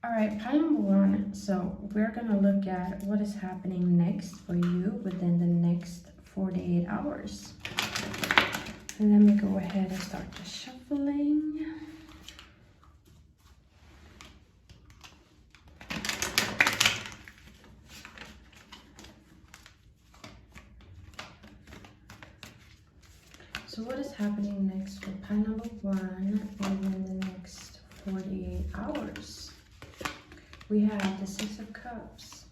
All right, pile number one. So we're gonna look at what is happening next for you within the next 48 hours. And let me go ahead and start the shuffling. So what is happening next for pile number one within the next 48 hours? We have the Six of Cups.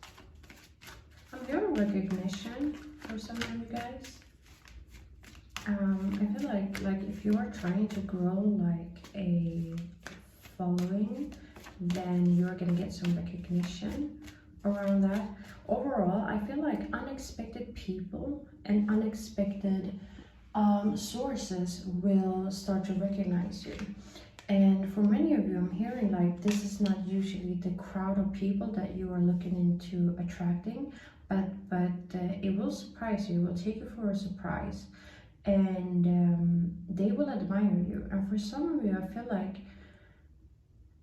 I'm hearing recognition for some of you guys. I feel like if you are trying to grow like a following, then you're gonna get some recognition around that. Overall, I feel like unexpected people and unexpected sources will start to recognize you. And for many of you, I'm hearing like this is not usually the crowd of people that you are looking into attracting, but it will surprise you. It will take you for a surprise, and they will admire you. And for some of you, I feel like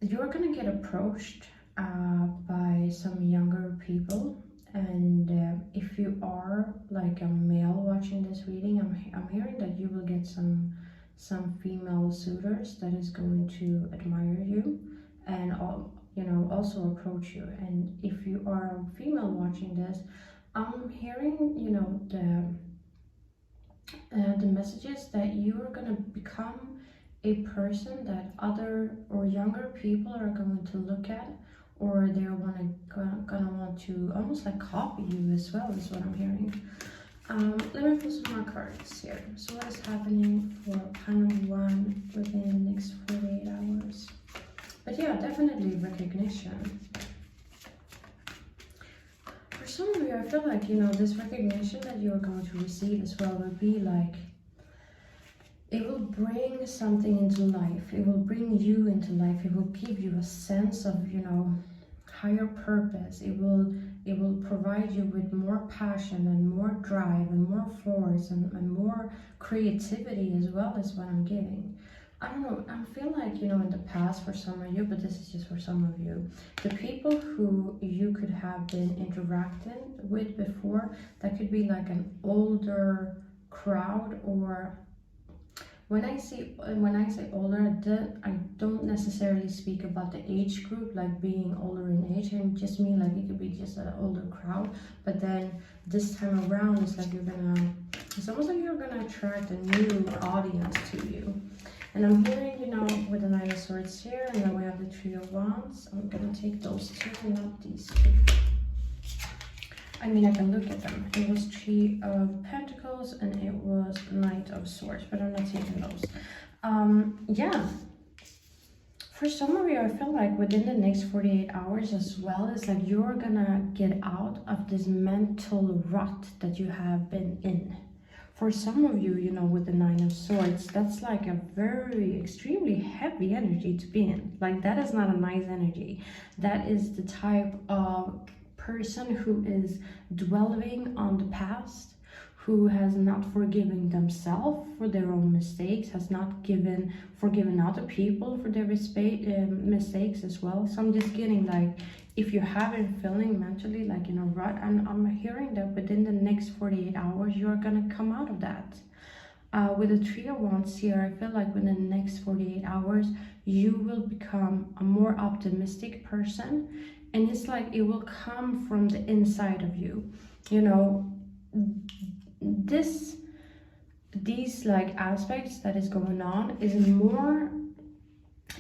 you're gonna get approached by some younger people. And if you are like a male watching this reading, I'm hearing that you will get some female suitors that is going to admire you and also approach you. And if you are a female watching this, I'm hearing the messages that you are going to become a person that other or younger people are going to look at, or they're gonna want to almost like copy you as well, is what I'm hearing. Let me pull some more cards here. So what is happening for pile number one within the next 48 hours? But yeah, definitely recognition. For some of you, I feel like, this recognition that you're going to receive as well will be like, it will bring something into life. It will bring you into life. It will give you a sense of, higher purpose. It will provide you with more passion and more drive and more force and more creativity as well, as what I'm getting. I don't know, I feel like, in the past for some of you, but this is just for some of you, the people who you could have been interacting with before, that could be like an older crowd, or when I say older, I don't necessarily speak about the age group, like being older in age. I just mean like it could be just an older crowd. But then this time around, it's almost like you're gonna attract a new audience to you. And I'm hearing, with the Nine of Swords here, and then we have the Three of Wands. I'm gonna take those two and not these two. I mean, I can look at them. It was Three of Pentacles and it was Knight of Swords, but I'm not taking those. Yeah. For some of you, I feel like within the next 48 hours as well, it's like you're gonna get out of this mental rut that you have been in. For some of you, with the Nine of Swords, that's like a very extremely heavy energy to be in. Like, that is not a nice energy. That is the type of person who is dwelling on the past, who has not forgiven themselves for their own mistakes, has not forgiven other people for their mistakes as well. So I'm just getting like, if you have been feeling mentally like in a rut, and I'm hearing that within the next 48 hours, you're gonna come out of that. With the Three of Wands here, I feel like within the next 48 hours, you will become a more optimistic person. And it's like it will come from the inside of you. These like aspects that is going on is more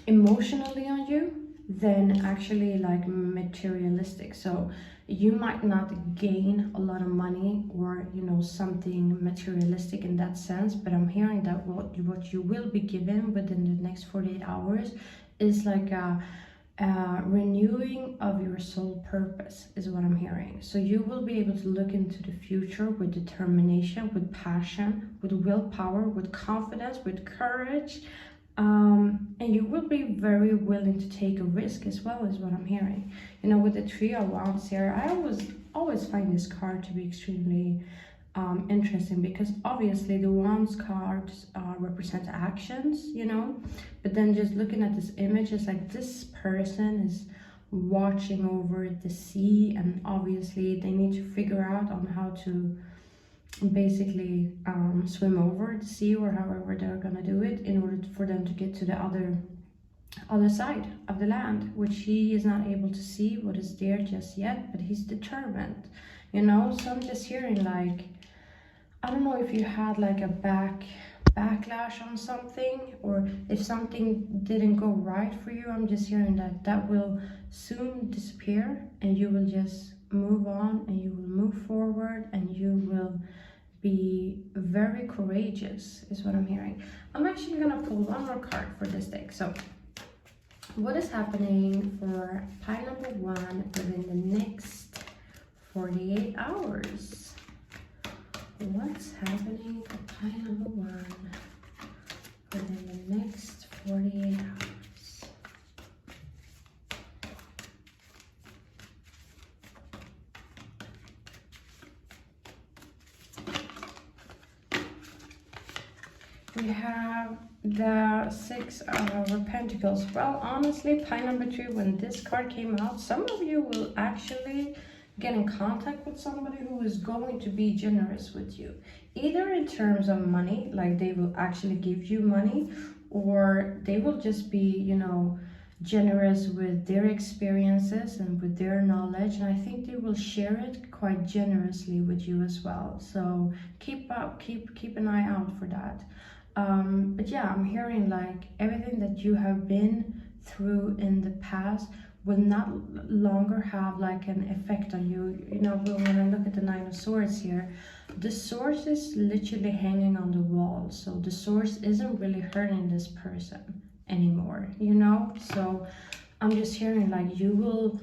emotionally on you than actually like materialistic. So you might not gain a lot of money or something materialistic in that sense, but I'm hearing that what you will be given within the next 48 hours is like a renewing of your soul purpose, is what I'm hearing. So you will be able to look into the future with determination, with passion, with willpower, with confidence, with courage, and you will be very willing to take a risk as well, is what I'm hearing. With the Three of Wands here, I always find this card to be extremely interesting, because obviously the Wands cards represent actions, but then just looking at this image, it's like this person is watching over the sea, and obviously they need to figure out on how to basically swim over the sea, or however they're gonna do it, in order for them to get to the other side of the land, which he is not able to see what is there just yet, but he's determined, you know. So I'm just hearing like, I don't know if you had like a backlash on something, or if something didn't go right for you. I'm just hearing that that will soon disappear, and you will just move on, and you will move forward, and you will be very courageous, is what I'm hearing. I'm actually gonna pull one more card for this deck. So what is happening for pile number 1 within the next 48 hours? What's happening for pile number 1 within the next 48 hours? We have the 6 of Pentacles. Well, honestly, pile number 2, when this card came out, some of you will actually get in contact with somebody who is going to be generous with you, either in terms of money, like they will actually give you money, or they will just be, you know, generous with their experiences and with their knowledge, and I think they will share it quite generously with you as well. So keep an eye out for that. But yeah, I'm hearing like everything that you have been through in the past will not longer have like an effect on you. You know, when I look at the 9 of Swords here, the source is literally hanging on the wall. So the source isn't really hurting this person anymore, you know? So I'm just hearing like you will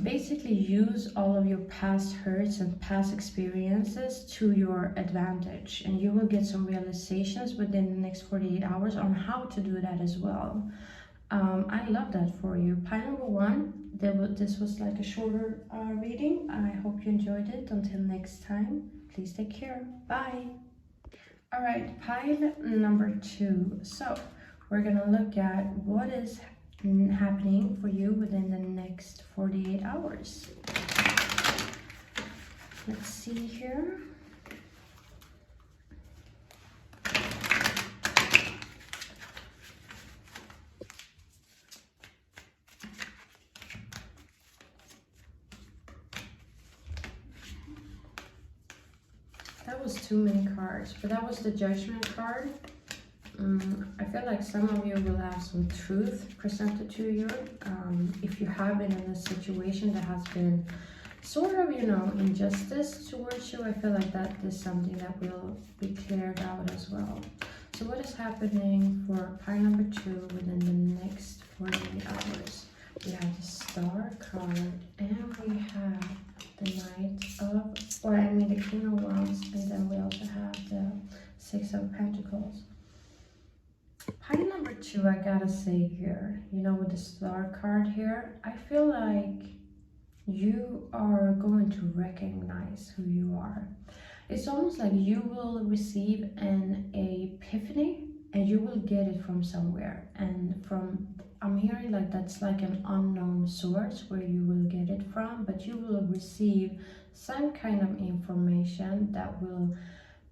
basically use all of your past hurts and past experiences to your advantage, and you will get some realizations within the next 48 hours on how to do that as well. I love that for you. Pile number 1, this was like a shorter reading. I hope you enjoyed it. Until next time, please take care. Bye. All right, pile number 2. So we're gonna look at what is happening for you within the next 48 hours. Let's see here. That was too many cards, but that was the Judgment card. I feel like some of you will have some truth presented to you. If you have been in a situation that has been sort of, you know, injustice towards you, I feel like that is something that will be cleared out as well. So what is happening for pile number 2 within the next 48 hours? We have the Star card, and we have the Knight of, the King of Wands, and then we also have the 6 of Pentacles. Pile number 2, I gotta say here, you know, with the Star card here, I feel like you are going to recognize who you are. It's almost like you will receive an epiphany, and you will get it from somewhere. And I'm hearing like that's like an unknown source where you will get it from, but you will receive some kind of information that will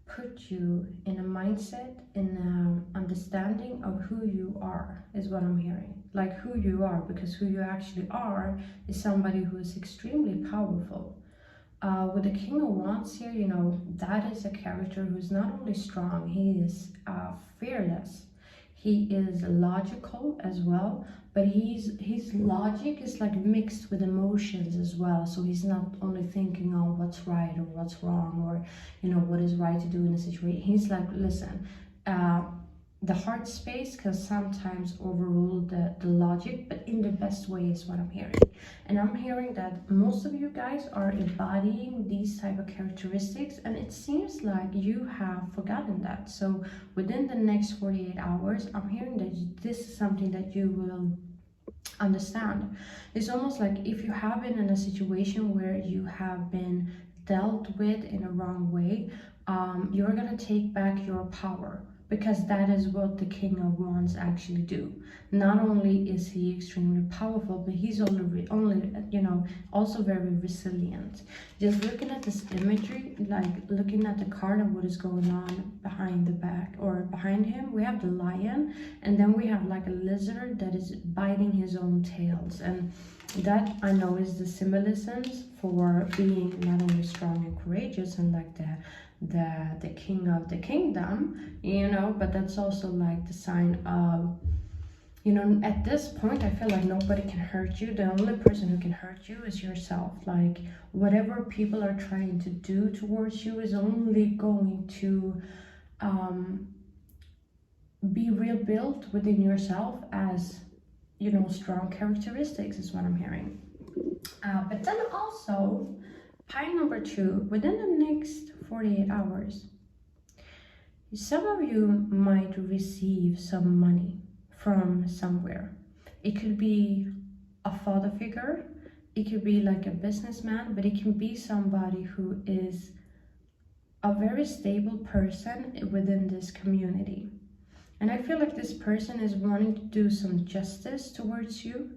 put you in a mindset, in an understanding of who you are, is what I'm hearing. Like who you are, because who you actually are is somebody who is extremely powerful. With the King of Wands here, you know, that is a character who's not only strong, he is fearless. He is logical as well, but his logic is like mixed with emotions as well. So he's not only thinking on what's right or what's wrong, or, you know, what is right to do in a situation. He's like, listen, the heart space can sometimes overrule the logic, but in the best way is what I'm hearing. And I'm hearing that most of you guys are embodying these type of characteristics, and it seems like you have forgotten that. So within the next 48 hours, I'm hearing that this is something that you will understand. It's almost like if you have been in a situation where you have been dealt with in a wrong way, you're gonna take back your power. because that is what the King of Wands actually do. Not only is he extremely powerful, but he's only you know, also very resilient. Just looking at this imagery, like looking at the card and what is going on behind the back or behind him, we have the lion, and then we have like a lizard that is biting his own tails. And that, I know, is the symbolisms for being not only strong and courageous and like the king of the kingdom, you know, but that's also like the sign of, you know, at this point I feel like nobody can hurt you. The only person who can hurt you is yourself. Like whatever people are trying to do towards you is only going to be rebuilt within yourself as, you know, strong characteristics is what I'm hearing. But then also pile number 2, within the next 48 hours, some of you might receive some money from somewhere. It could be a father figure, it could be like a businessman, but it can be somebody who is a very stable person within this community. And I feel like this person is wanting to do some justice towards you.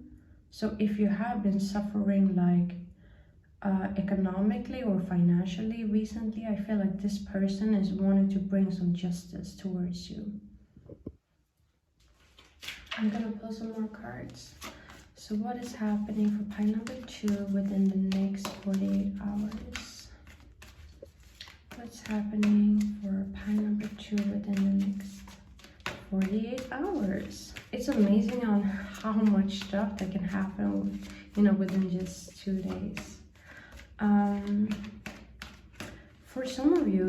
So if you have been suffering like economically or financially recently, I feel like this person is wanting to bring some justice towards you. I'm gonna pull some more cards. So what is happening for pile number 2 within the next 48 hours? What's happening for pile number 2 within the next 48 hours? It's amazing on how much stuff that can happen, you know, within just 2 days. For some of you,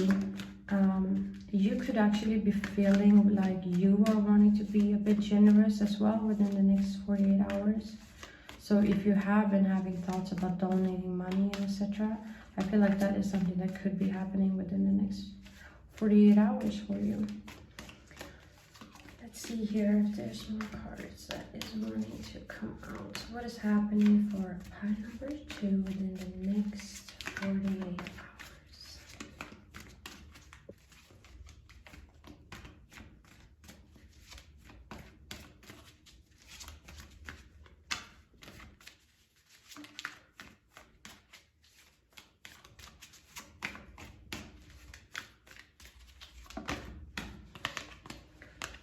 you could actually be feeling like you are wanting to be a bit generous as well within the next 48 hours. So if you have been having thoughts about donating money, etc., I feel like that is something that could be happening within the next 48 hours for you. Let's see here if there's more cards that is wanting to come out. What is happening for pile number 2 within the next 48 hours?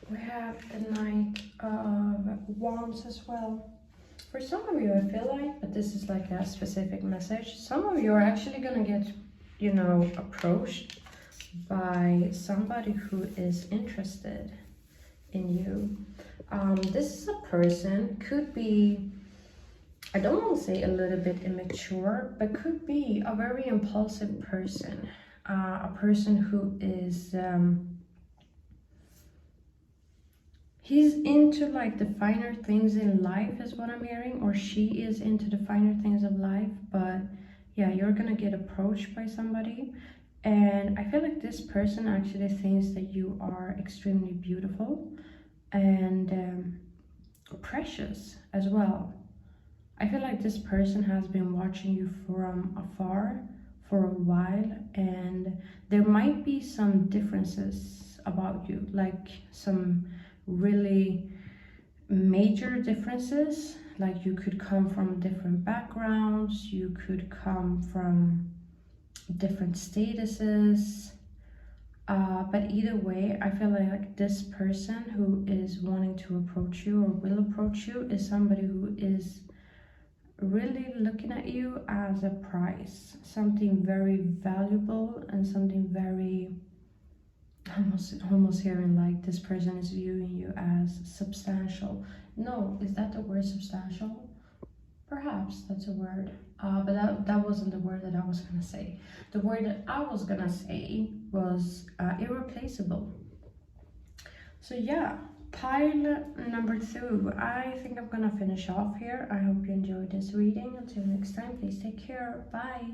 We have the Knight of Wands as well. For some of you, I feel like, but this is like a specific message, some of you are actually gonna get, you know, approached by somebody who is interested in you. This is a person, could be, I don't want to say a little bit immature, but could be a very impulsive person. A person who is he's into like the finer things in life is what I'm hearing, or she is into the finer things of life. But yeah, you're gonna get approached by somebody, and I feel like this person actually thinks that you are extremely beautiful and precious as well. I feel like this person has been watching you from afar for a while, and there might be some differences about you, like some really major differences. Like you could come from different backgrounds, you could come from different statuses, but either way, I feel like this person who is wanting to approach you or will approach you is somebody who is really looking at you as a prize, something very valuable and something very almost hearing like this person is viewing you as substantial. No, is that the word substantial? Perhaps that's a word, but that wasn't the word that I was gonna say. The word that I was gonna say was irreplaceable. So yeah, pile number 2, I think I'm gonna finish off here. I hope you enjoyed this reading. Until next time, please take care. Bye.